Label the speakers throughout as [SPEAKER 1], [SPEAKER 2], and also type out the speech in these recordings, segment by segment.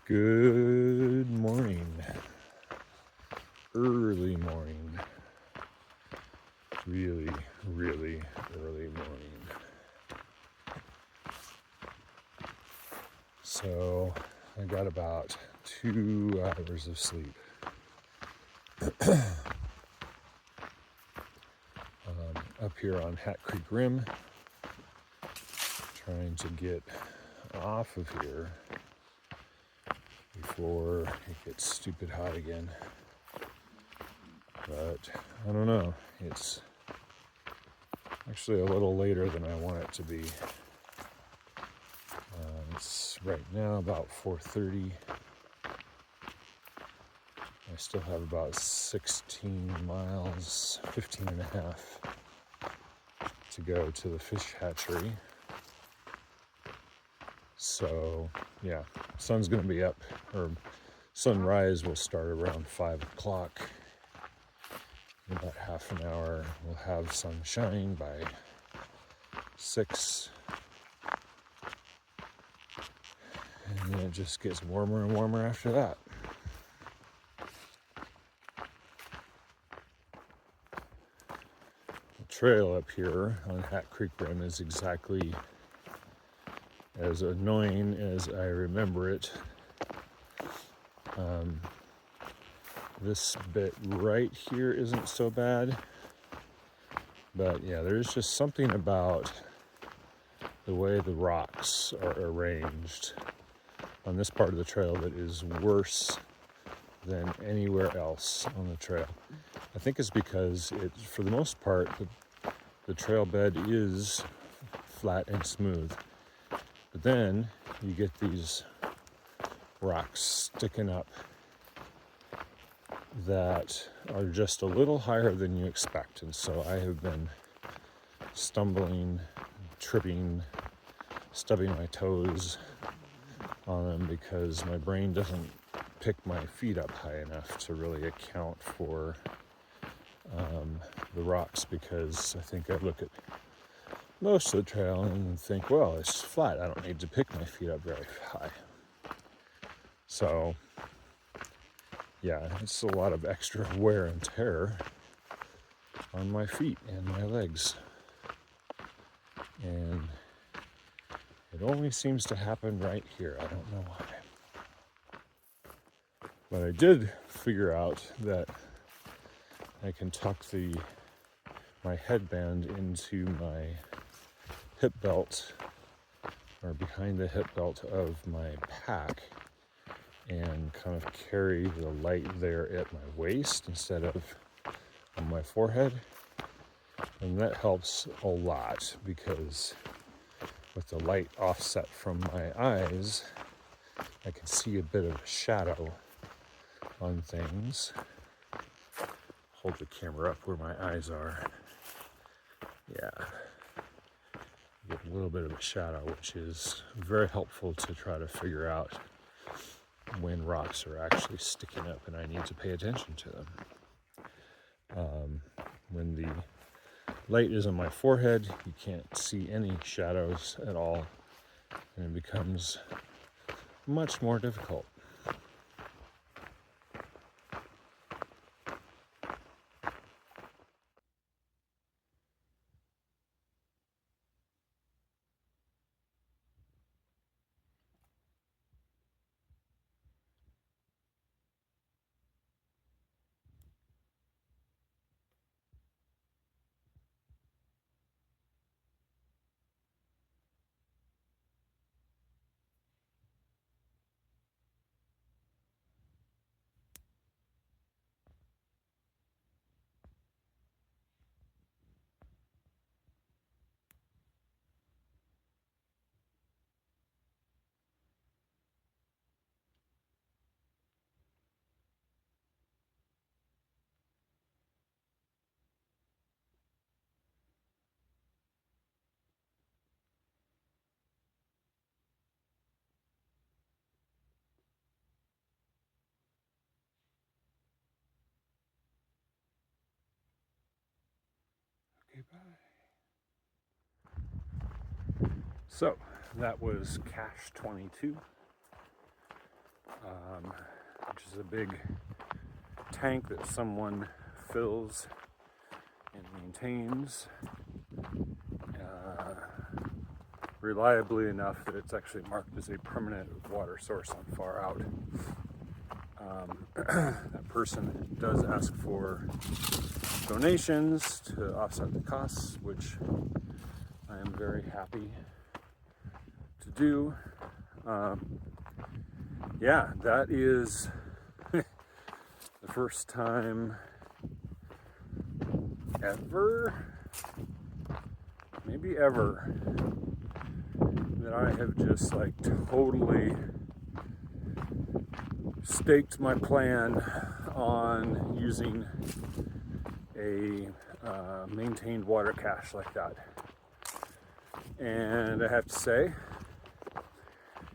[SPEAKER 1] Good morning. Early morning. Really, really early morning. So I got about 2 hours of sleep. Up here on Hat Creek Rim, trying to get off of here before it gets stupid hot again. But I don't know, it's actually a little later than I want it to be. It's right now about 4:30. I still have about 16 miles, 15 and a half to go to the fish hatchery. So yeah, sun's gonna be up, or sunrise will start around 5 o'clock. In about half an hour, we'll have sunshine by 6. And then it just gets warmer and warmer after that. The trail up here on Hat Creek Rim is exactly as annoying as I remember it. This bit right here isn't so bad, but yeah, there's just something about the way the rocks are arranged on this part of the trail that is worse than anywhere else on the trail. I think it's because for the most part, the trail bed is flat and smooth, but then you get these rocks sticking up that are just a little higher than you expect. And so I have been stumbling, tripping, stubbing my toes on them because my brain doesn't pick my feet up high enough to really account for the rocks, because I think I look at most of the trail and think, well, it's flat, I don't need to pick my feet up very high. So yeah, it's a lot of extra wear and tear on my feet and my legs. And it only seems to happen right here. I don't know why. But I did figure out that I can tuck my headband into my hip belt, or behind the hip belt of my pack, and kind of carry the light there at my waist instead of on my forehead. And that helps a lot, because with the light offset from my eyes, I can see a bit of a shadow on things. Hold the camera up where my eyes are. Yeah. Get a little bit of a shadow, which is very helpful to try to figure out when rocks are actually sticking up and I need to pay attention to them. When the light is on my forehead, you can't see any shadows at all, and it becomes much more difficult. Okay, bye. So that was Cache 22. which is a big tank that someone fills and maintains reliably enough that it's actually marked as a permanent water source on far out. That person does ask for donations to offset the costs, which I am very happy to do. Yeah, that is the first time ever, maybe ever, that I have just like totally staked my plan on using a maintained water cache like that. And I have to say,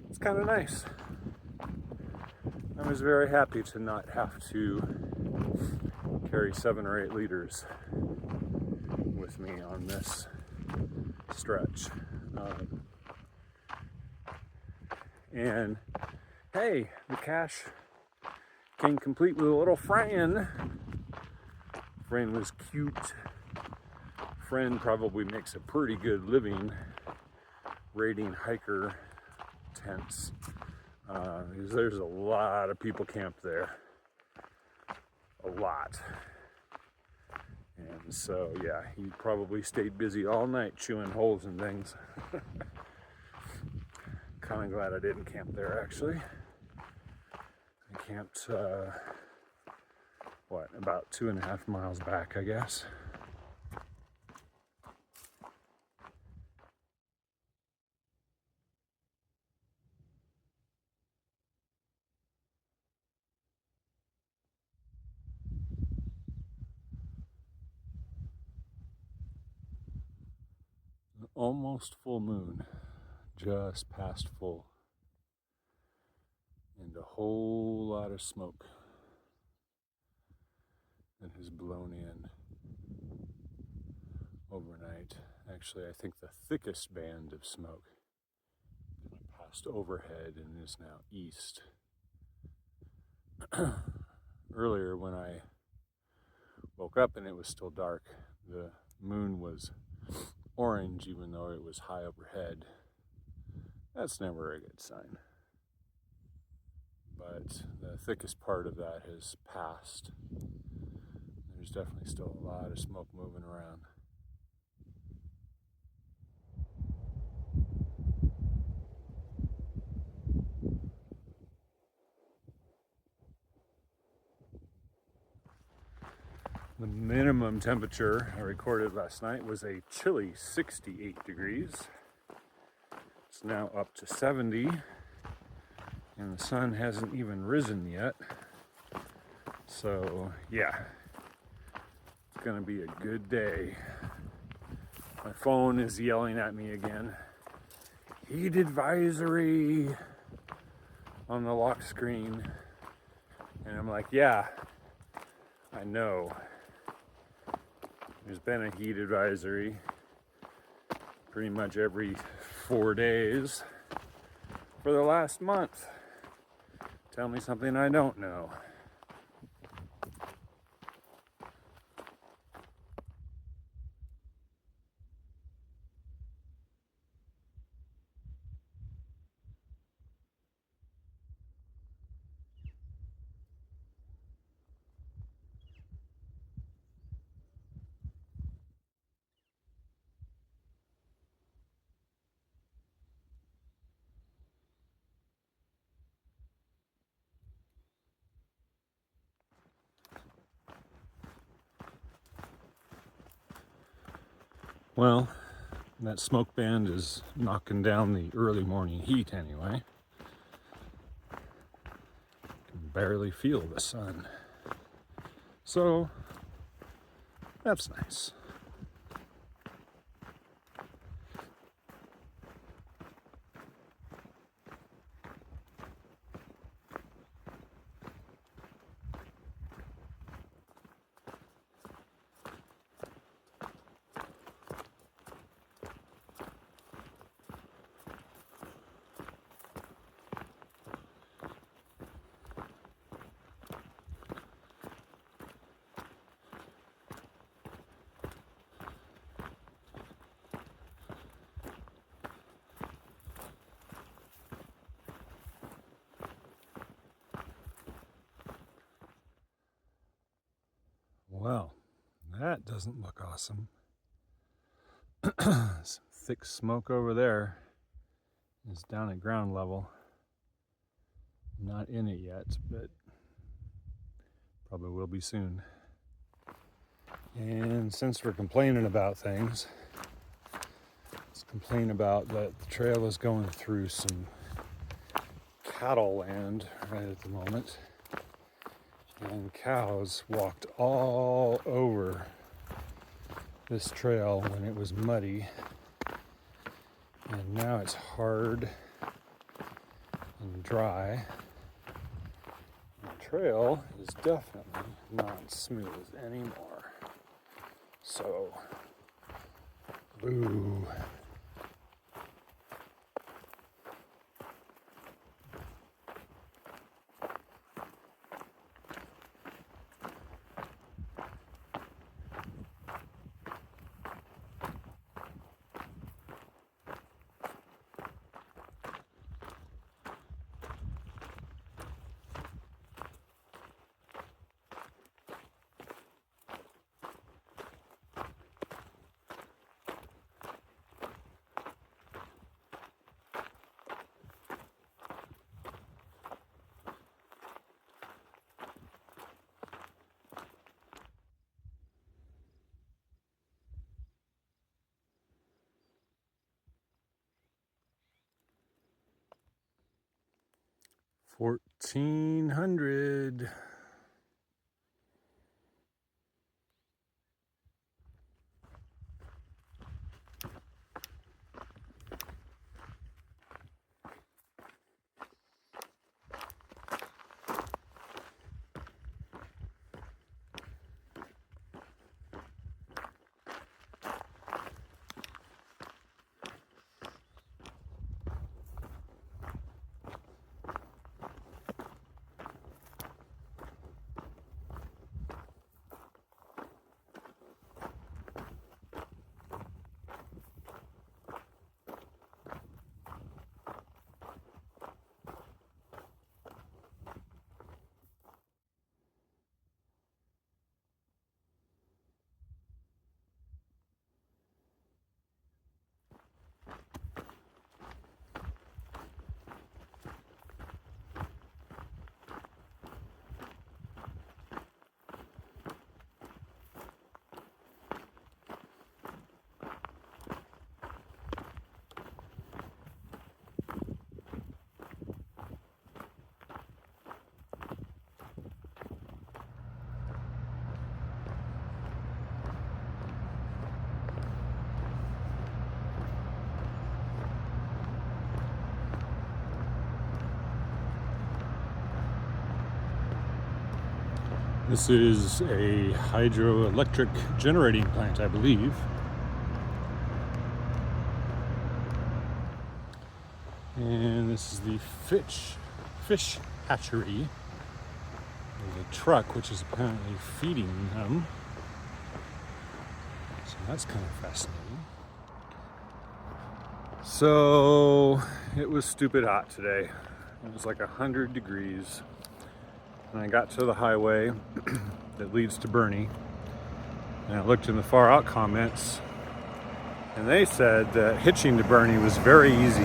[SPEAKER 1] it's kind of nice. I was very happy to not have to carry 7 or 8 liters with me on this stretch. And hey, the cache came complete with a little Fran. Fran was cute. Fran probably makes a pretty good living raiding hiker tents. Because there's a lot of people camped there. A lot. And so, yeah, he probably stayed busy all night chewing holes and things. Kind of glad I didn't camp there, actually. I camped, about 2.5 miles back, I guess. Almost full moon, just past full, and a whole lot of smoke that has blown in overnight. Actually, I think the thickest band of smoke passed overhead and is now east. Earlier, when I woke up and it was still dark, the moon was orange even though it was high overhead. That's never a good sign. But the thickest part of that has passed. There's definitely still a lot of smoke moving around. The minimum temperature I recorded last night was a chilly 68 degrees. It's now up to 70, and the sun hasn't even risen yet. So, yeah, it's gonna be a good day. My phone is yelling at me again. Heat advisory on the lock screen. And I'm like, yeah, I know. There's been a heat advisory pretty much every 4 days for the last month. Tell me something I don't know. Well, that smoke band is knocking down the early morning heat anyway. Can barely feel the sun. So, that's nice. That doesn't look awesome. Some thick smoke over there is down at ground level. Not in it yet, but probably will be soon. And since we're complaining about things, let's complain about that the trail is going through some cattle land right at the moment. And cows walked all over this trail when it was muddy. And now it's hard and dry. The trail is definitely not smooth anymore. So, boo. $1,400. This is a hydroelectric generating plant, I believe. And this is the fish hatchery. There's a truck which is apparently feeding them. So that's kind of fascinating. So it was stupid hot today. It was like 100 degrees. And I got to the highway that leads to Bernie, and I looked in the far out comments, and they said that hitching to Bernie was very easy.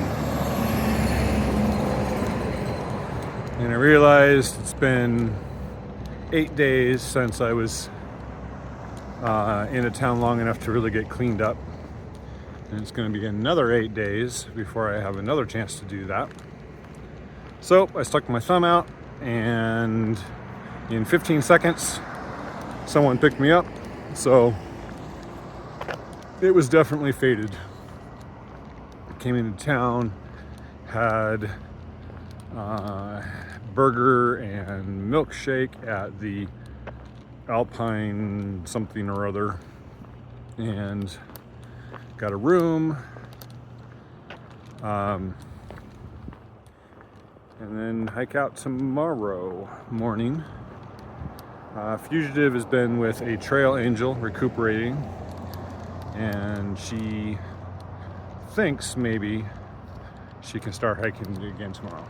[SPEAKER 1] And I realized it's been 8 days since I was in a town long enough to really get cleaned up. And it's going to be another 8 days before I have another chance to do that. So I stuck my thumb out, and in 15 seconds someone picked me up. So it was definitely fated. Came into town, had burger and milkshake at the Alpine something or other, and got a room, and then hike out tomorrow morning. Fugitive has been with a trail angel recuperating, and she thinks maybe she can start hiking again tomorrow.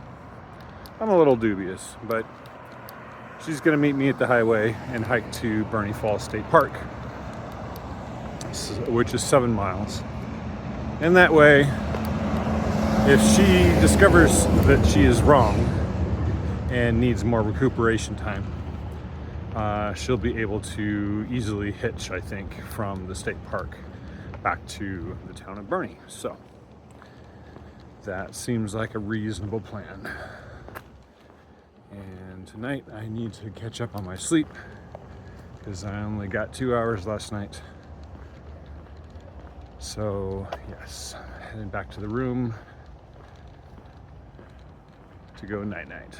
[SPEAKER 1] I'm a little dubious, but she's gonna meet me at the highway and hike to Bernie Falls State Park. which is 7 miles. And that way, if she discovers that she is wrong and needs more recuperation time, she'll be able to easily hitch, I think, from the state park back to the town of Bernie. So that seems like a reasonable plan. And tonight I need to catch up on my sleep because I only got 2 hours last night. So yes, heading back to the room to go night-night.